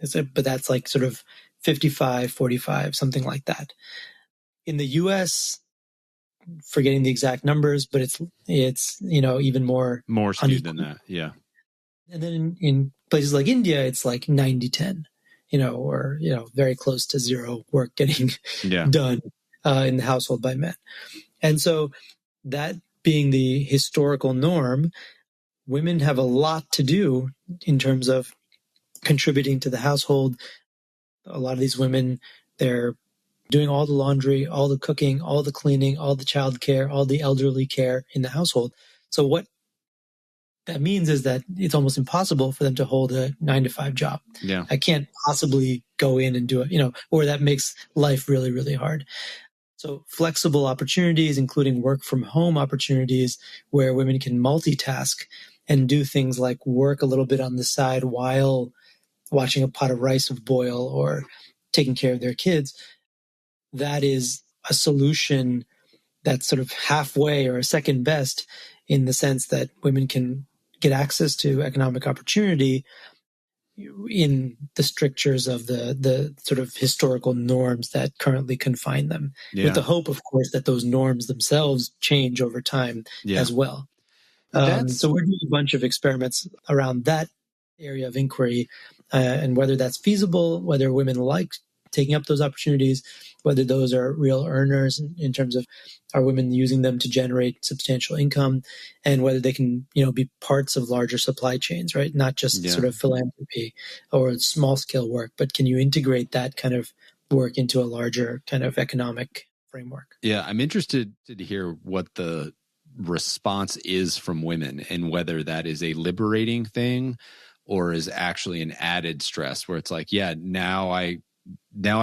But that's like sort of 55-45, something like that. In the US, forgetting the exact numbers, but it's even more skewed than that. Yeah. And then in places like India, it's like 90-10. Or very close to zero work getting done in the household by men. And so that being the historical norm, women have a lot to do in terms of contributing to the household. A lot of these women, they're doing all the laundry, all the cooking, all the cleaning, all the child care, all the elderly care in the household. So what that means is that it's almost impossible for them to hold a 9-to-5 job. Yeah. I can't possibly go in and do it, or that makes life really, really hard. So flexible opportunities, including work from home opportunities where women can multitask and do things like work a little bit on the side while watching a pot of rice boil or taking care of their kids. That is a solution that's sort of halfway or a second best in the sense that women can get access to economic opportunity in the strictures of the sort of historical norms that currently confine them, with the hope, of course, that those norms themselves change over time as well. So we're doing a bunch of experiments around that area of inquiry, and whether that's feasible, whether women like taking up those opportunities, whether those are real earners in terms of are women using them to generate substantial income, and whether they can, be parts of larger supply chains, right? Not just sort of philanthropy or small scale work, but can you integrate that kind of work into a larger kind of economic framework? Yeah, I'm interested to hear what the response is from women and whether that is a liberating thing or is actually an added stress where it's like, now I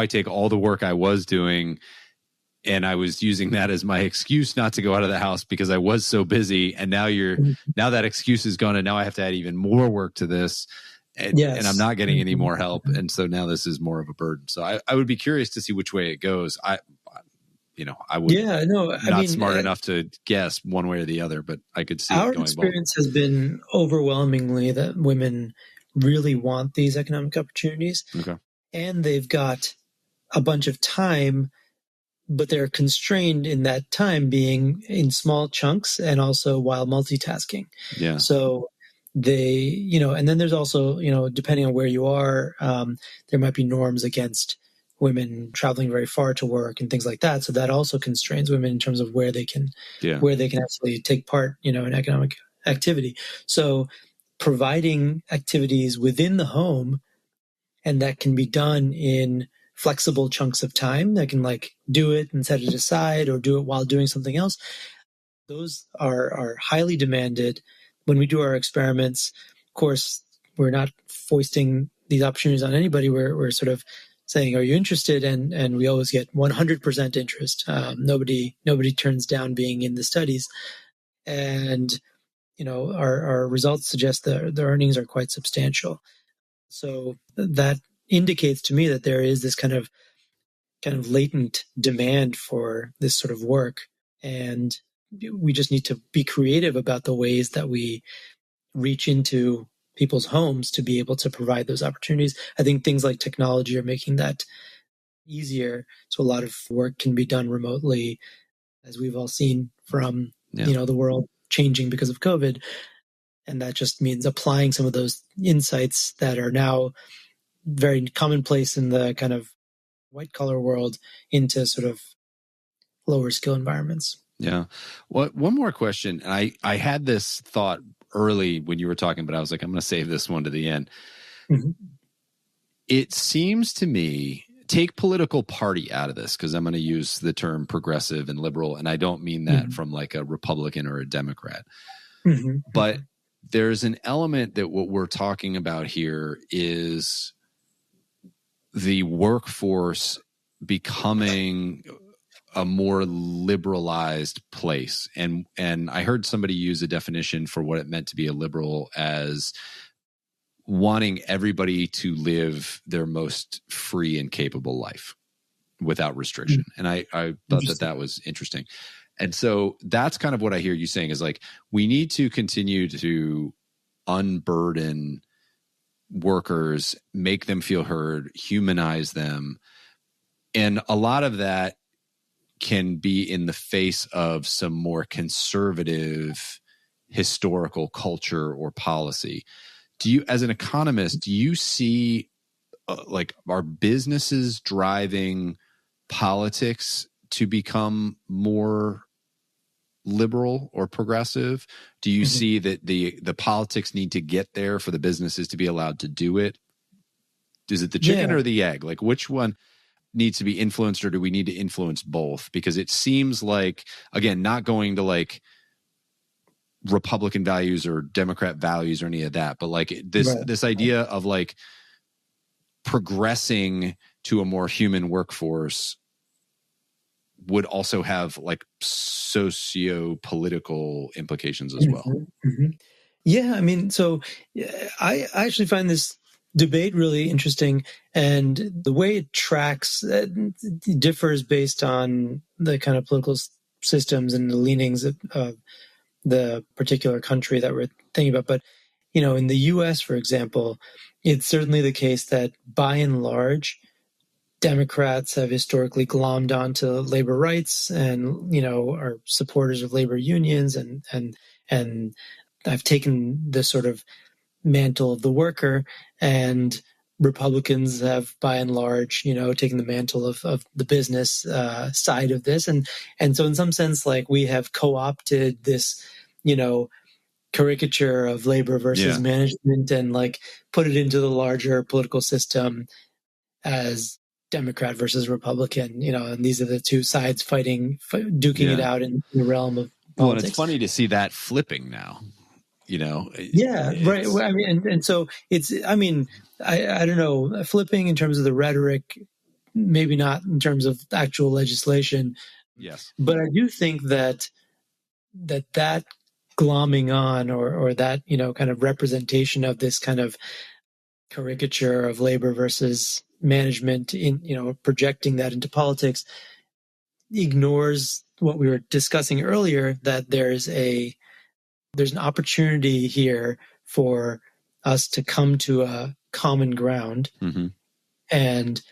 take all the work I was doing and I was using that as my excuse not to go out of the house because I was so busy. And now now that excuse is gone and now I have to add even more work to this. And I'm not getting any more help. And so now this is more of a burden. So I would be curious to see which way it goes. I would not smart enough to guess one way or the other, but I could see our it going experience has been overwhelmingly that women really want these economic opportunities. Okay. And they've got a bunch of time, but they're constrained in that time being in small chunks and also while multitasking. Yeah. So they, and then there's also, depending on where you are, there might be norms against women traveling very far to work and things like that. So that also constrains women in terms of where they can actually take part, in economic activity. So providing activities within the home, and that can be done in flexible chunks of time that can do it and set it aside or do it while doing something else. Those are highly demanded. When we do our experiments, of course, we're not foisting these opportunities on anybody. We're sort of saying, are you interested? And we always get 100% interest. Nobody turns down being in the studies. And, our results suggest that the earnings are quite substantial. So that indicates to me that there is this kind of latent demand for this sort of work. And we just need to be creative about the ways that we reach into people's homes to be able to provide those opportunities. I think things like technology are making that easier. So a lot of work can be done remotely, as we've all seen from, the world changing because of COVID. And that just means applying some of those insights that are now very commonplace in the kind of white collar world into sort of lower skill environments. Yeah. Well, one more question. I had this thought early when you were talking, but I was like, I'm going to save this one to the end. Mm-hmm. It seems to me, take political party out of this, because I'm going to use the term progressive and liberal, and I don't mean that from like a Republican or a Democrat. Mm-hmm. But there's an element that what we're talking about here is the workforce becoming a more liberalized place. And I heard somebody use a definition for what it meant to be a liberal as wanting everybody to live their most free and capable life without restriction. And I thought that was interesting. And so that's kind of what I hear you saying is like, we need to continue to unburden workers, make them feel heard, humanize them. And a lot of that can be in the face of some more conservative historical culture or policy. Do you, as an economist, do you see are businesses driving politics to become more liberal or progressive? Do you see that the politics need to get there for the businesses to be allowed to do it? Is it the chicken or the egg? Like, which one needs to be influenced, or do we need to influence both? Because it seems like, again, not going to like Republican values or Democrat values or any of that, but like this idea of like progressing to a more human workforce would also have like socio-political implications as well. Mm-hmm. Yeah, I mean, so I actually find this debate really interesting, and the way it tracks differs based on the kind of political systems and the leanings of the particular country that we're thinking about. But in the US, for example, it's certainly the case that by and large, Democrats have historically glommed onto labor rights and, are supporters of labor unions and I've taken the sort of mantle of the worker, and Republicans have by and large, taken the mantle of the business side of this. And so in some sense, like we have co-opted this, caricature of labor versus management and like put it into the larger political system as Democrat versus Republican, and these are the two sides duking it out in the realm of politics. Well, and it's funny to see that flipping now, right. Well, I mean, and so it's, I mean, I don't know, flipping in terms of the rhetoric, maybe not in terms of actual legislation. Yes. But I do think that glomming on or that, kind of representation of this kind of caricature of labor versus management in, projecting that into politics ignores what we were discussing earlier, that there's an opportunity here for us to come to a common ground. Mm-hmm. And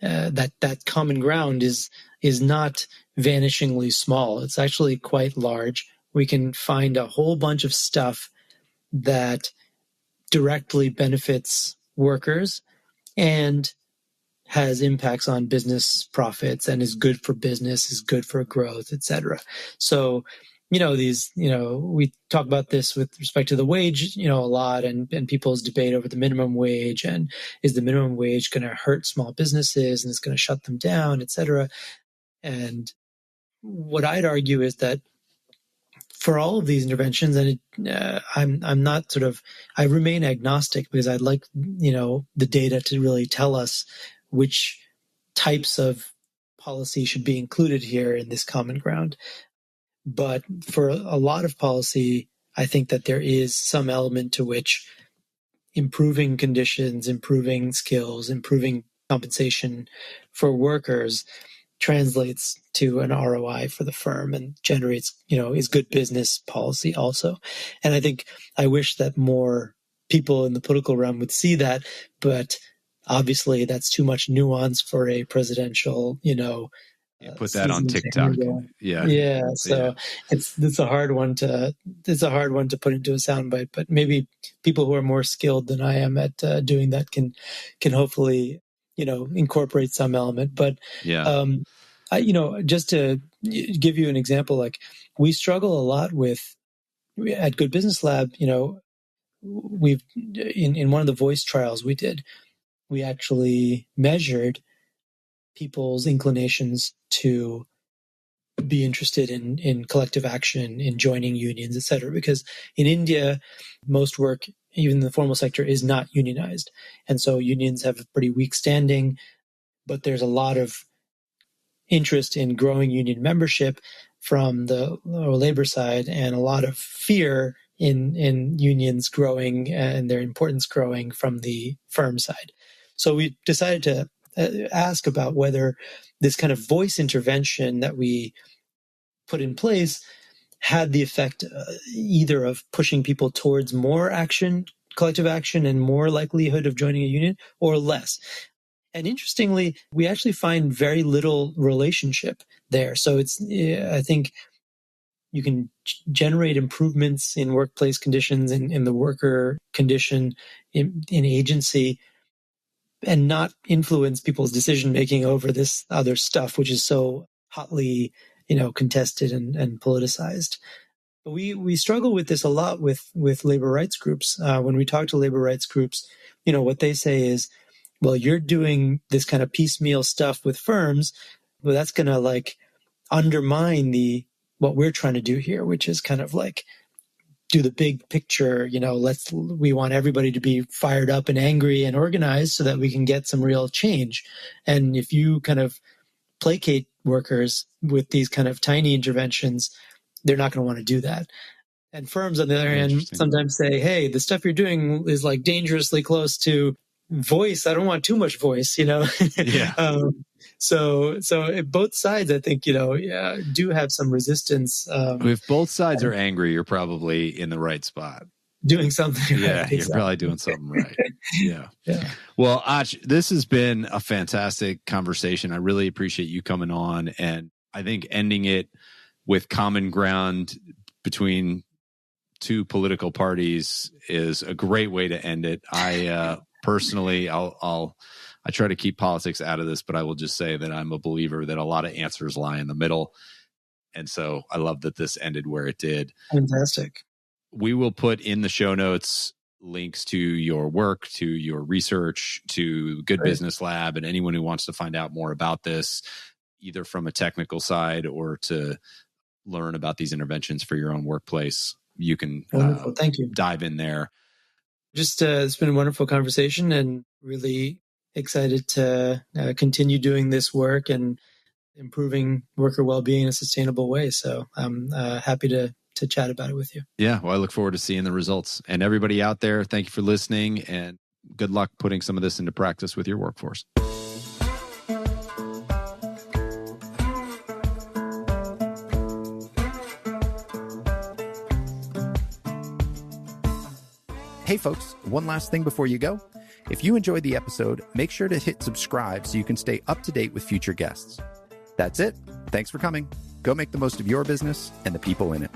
that common ground is not vanishingly small. It's actually quite large. We can find a whole bunch of stuff that directly benefits workers and has impacts on business profits and is good for business, is good for growth, etc. So, we talk about this with respect to the wage, a lot, and people's debate over the minimum wage, and is the minimum wage going to hurt small businesses and it's going to shut them down, etc. And what I'd argue is that for all of these interventions, and I'm not I remain agnostic because I'd like, the data to really tell us which types of policy should be included here in this common ground. But for a lot of policy, I think that there is some element to which improving conditions, improving skills, improving compensation for workers translates to an ROI for the firm and generates, is good business policy also. And I wish that more people in the political realm would see that, but obviously that's too much nuance for a presidential, put that on TikTok. Yeah. So it's a hard one to put into a soundbite, but maybe people who are more skilled than I am at doing that can hopefully, incorporate some element. But just to give you an example, like we struggle a lot at Good Business Lab, we've in one of the voice trials we did, we actually measured people's inclinations to be interested in collective action, in joining unions, et cetera. Because in India, most work, even in the formal sector, is not unionized. And so unions have a pretty weak standing, but there's a lot of interest in growing union membership from the labor side and a lot of fear in unions growing and their importance growing from the firm side. So we decided to ask about whether this kind of voice intervention that we put in place had the effect either of pushing people towards more action, collective action, and more likelihood of joining a union, or less. And interestingly, we actually find very little relationship there. So I think you can generate improvements in workplace conditions, in the worker condition, in agency, and not influence people's decision-making over this other stuff, which is so hotly, contested and politicized. But we struggle with this a lot with labor rights groups. When we talk to labor rights groups, what they say is, well, you're doing this kind of piecemeal stuff with firms, but that's going to undermine what we're trying to do here, which is kind of do the big picture, we want everybody to be fired up and angry and organized so that we can get some real change. And if you kind of placate workers with these kind of tiny interventions, they're not going to want to do that. And firms, on the other hand, sometimes say, hey, the stuff you're doing is dangerously close to voice. I don't want too much voice, Yeah. So both sides, I think, do have some resistance. If both sides are angry, you're probably in the right spot. doing something Yeah, right. you're probably doing something right. Yeah. Yeah. Well, Ach, this has been a fantastic conversation. I really appreciate you coming on, and I think ending it with common ground between two political parties is a great way to end it. I personally, I try to keep politics out of this, but I will just say that I'm a believer that a lot of answers lie in the middle. And so I love that this ended where it did. Fantastic. We will put in the show notes links to your work, to your research, to Good Great. Business Lab, and anyone who wants to find out more about this, either from a technical side or to learn about these interventions for your own workplace. You can Wonderful. Thank you. dive in there. Just it's been a wonderful conversation, and really excited to continue doing this work and improving worker well-being in a sustainable way. So I'm happy to chat about it with you. Yeah, well, I look forward to seeing the results. And everybody out there, thank you for listening, and good luck putting some of this into practice with your workforce. Hey folks, one last thing before you go. If you enjoyed the episode, make sure to hit subscribe so you can stay up to date with future guests. That's it. Thanks for coming. Go make the most of your business and the people in it.